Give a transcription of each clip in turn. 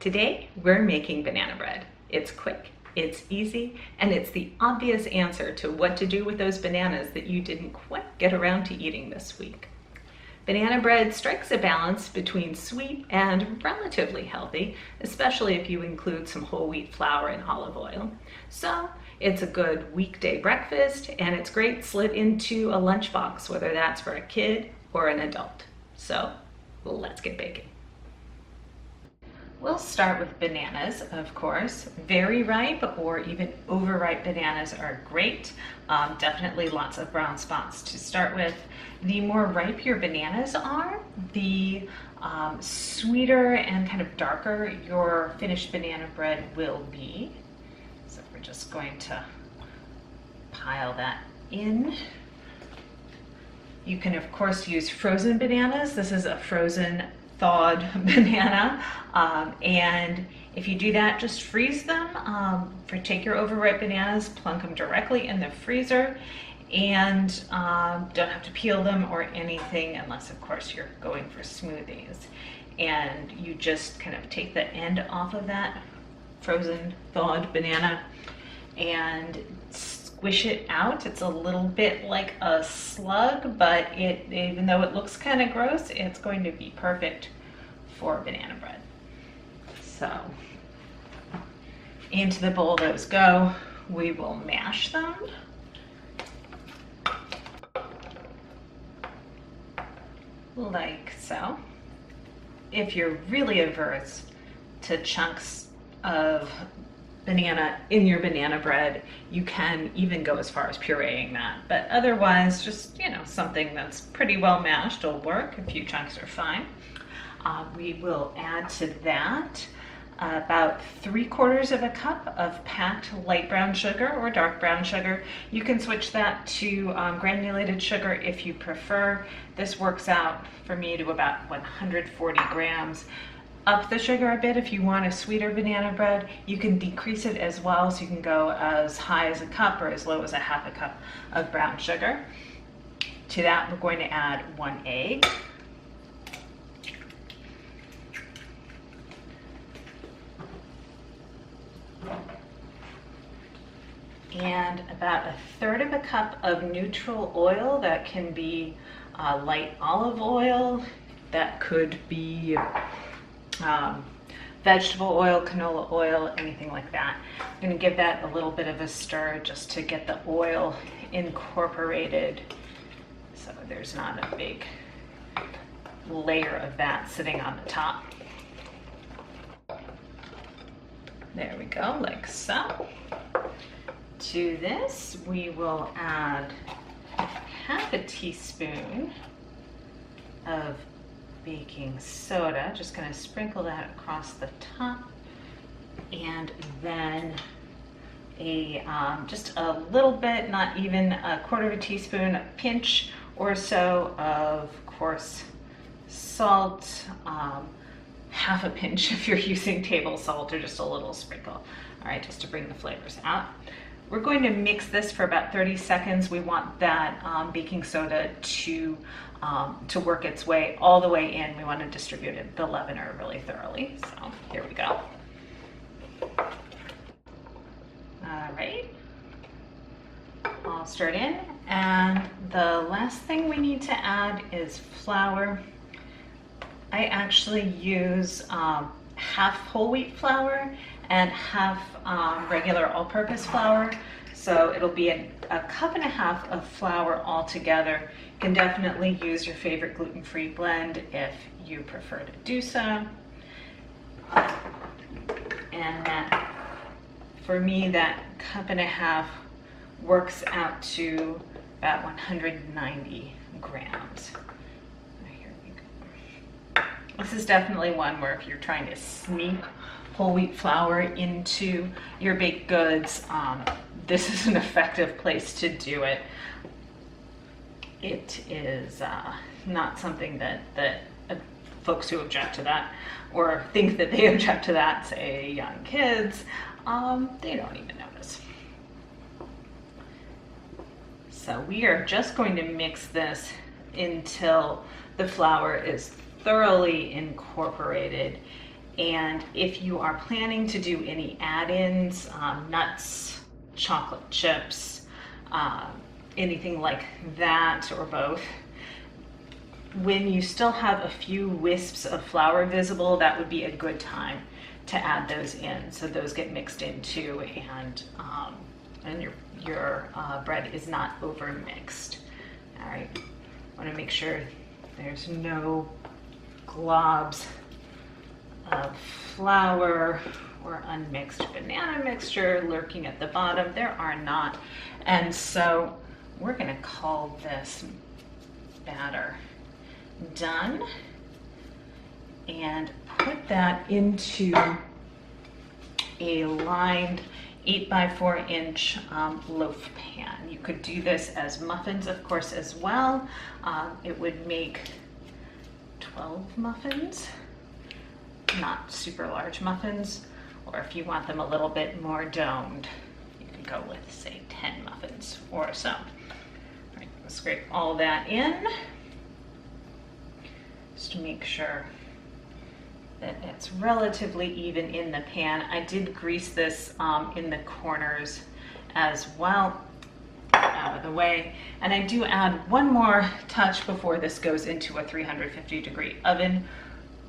Today, we're making banana bread. It's quick, it's easy, and it's the obvious answer to what to do with those bananas that you didn't quite get around to eating this week. Banana bread strikes a balance between sweet and relatively healthy, especially if you include some whole wheat flour and olive oil. So it's a good weekday breakfast, and it's great slid into a lunchbox, whether that's for a kid or an adult. So let's get baking. We'll start with bananas, of course. Very ripe or even overripe bananas are great. Definitely lots of brown spots to start with. The more ripe your bananas are, the sweeter and kind of darker your finished banana bread will be. So we're just going to pile that in. You can, of course, use frozen bananas. This is a frozen thawed banana, and if you do that, just freeze them. Take your overripe bananas, plunk them directly in the freezer, and don't have to peel them or anything unless, of course, you're going for smoothies. And you just kind of take the end off of that frozen thawed banana and squish it out. It's a little bit like a slug, but even though it looks kind of gross, it's going to be perfect for banana bread. So into the bowl those go. We will mash them. Like so. If you're really averse to chunks of banana in your banana bread, you can even go as far as pureeing that, but otherwise just, something that's pretty well mashed will work. A few chunks are fine. We will add to that about 3/4 of a cup of packed light brown sugar or dark brown sugar. You can switch that to granulated sugar if you prefer. This works out for me to about 140 grams. Up the sugar a bit if you want a sweeter banana bread. You can decrease it as well, so you can go as high as a cup or as low as a half a cup of brown sugar. To that, we're going to add 1 egg. And about 1/3 of a cup of neutral oil. That can be light olive oil. That could be vegetable oil, canola oil, anything like that. I'm going to give that a little bit of a stir just to get the oil incorporated so there's not a big layer of that sitting on the top. There we go, like so. To this, we will add 1/2 teaspoon of baking soda. Just going to sprinkle that across the top, and then just a little bit, not even 1/4 teaspoon, a pinch or so of course salt, 1/2 a pinch if you're using table salt, or just a little sprinkle. All right, just to bring the flavors out. We're going to mix this for about 30 seconds. We want that baking soda to work its way all the way in. We want to distribute the leavener really thoroughly. So here we go. All right, all stirred in. And the last thing we need to add is flour. I actually use half whole wheat flour and half regular all-purpose flour. So it'll be a 1.5 cups of flour altogether. You can definitely use your favorite gluten-free blend if you prefer to do so. And that, for me, that 1.5 cups works out to about 190 grams. Here we go. This is definitely one where if you're trying to sneak whole wheat flour into your baked goods, this is an effective place to do it. It is not something that folks who object to that or think that they object to that, say young kids, they don't even notice. So we are just going to mix this until the flour is thoroughly incorporated And if you are planning to do any add-ins, nuts, chocolate chips, anything like that, or both, when you still have a few wisps of flour visible, that would be a good time to add those in, so those get mixed in too, and your bread is not over mixed. All right, want to make sure there's no globs of flour or unmixed banana mixture lurking at the bottom. There are not, and so we're going to call this batter done and put that into a lined 8x4-inch loaf pan. You could do this as muffins, of course, as well. It would make 12 muffins, not super large muffins, or if you want them a little bit more domed, you could go with, say, 10 muffins or so. All right, we'll scrape all that in just to make sure that it's relatively even in the pan. I did grease this in the corners as well, out of the way. And I do add one more touch before this goes into a 350-degree oven.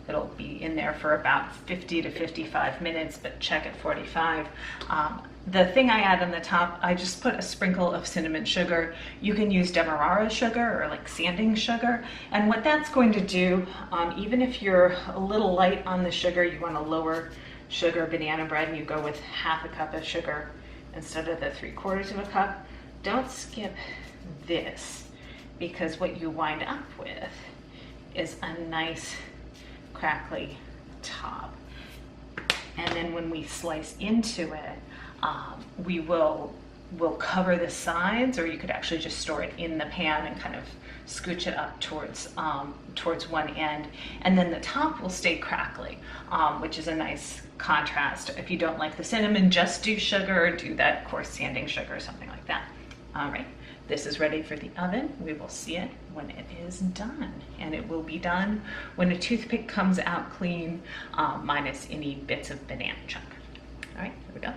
It'll be in there for about 50 to 55 minutes, but check at 45. The thing I add on the top, I just put a sprinkle of cinnamon sugar. You can use demerara sugar or like sanding sugar. And what that's going to do, even if you're a little light on the sugar, you want a lower sugar banana bread and you go with half a cup of sugar instead of the 3/4 of a cup, don't skip this, because what you wind up with is a nice crackly top. And then when we slice into it, we'll cover the sides, or you could actually just store it in the pan and kind of scooch it up towards one end, and then the top will stay crackly, which is a nice contrast. If you don't like the cinnamon, just do sugar, or do that coarse sanding sugar or something like that. All right, this is ready for the oven. We will see it when it is done, and it will be done when a toothpick comes out clean, minus any bits of banana chunk. All right, here we go.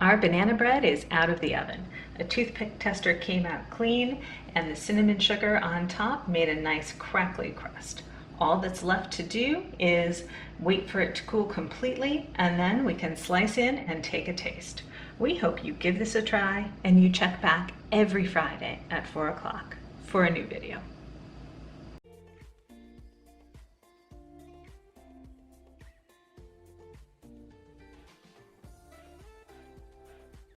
Our banana bread is out of the oven. A toothpick tester came out clean, and the cinnamon sugar on top made a nice crackly crust. All that's left to do is wait for it to cool completely, and then we can slice in and take a taste. We hope you give this a try, and you check back every Friday at 4 o'clock for a new video.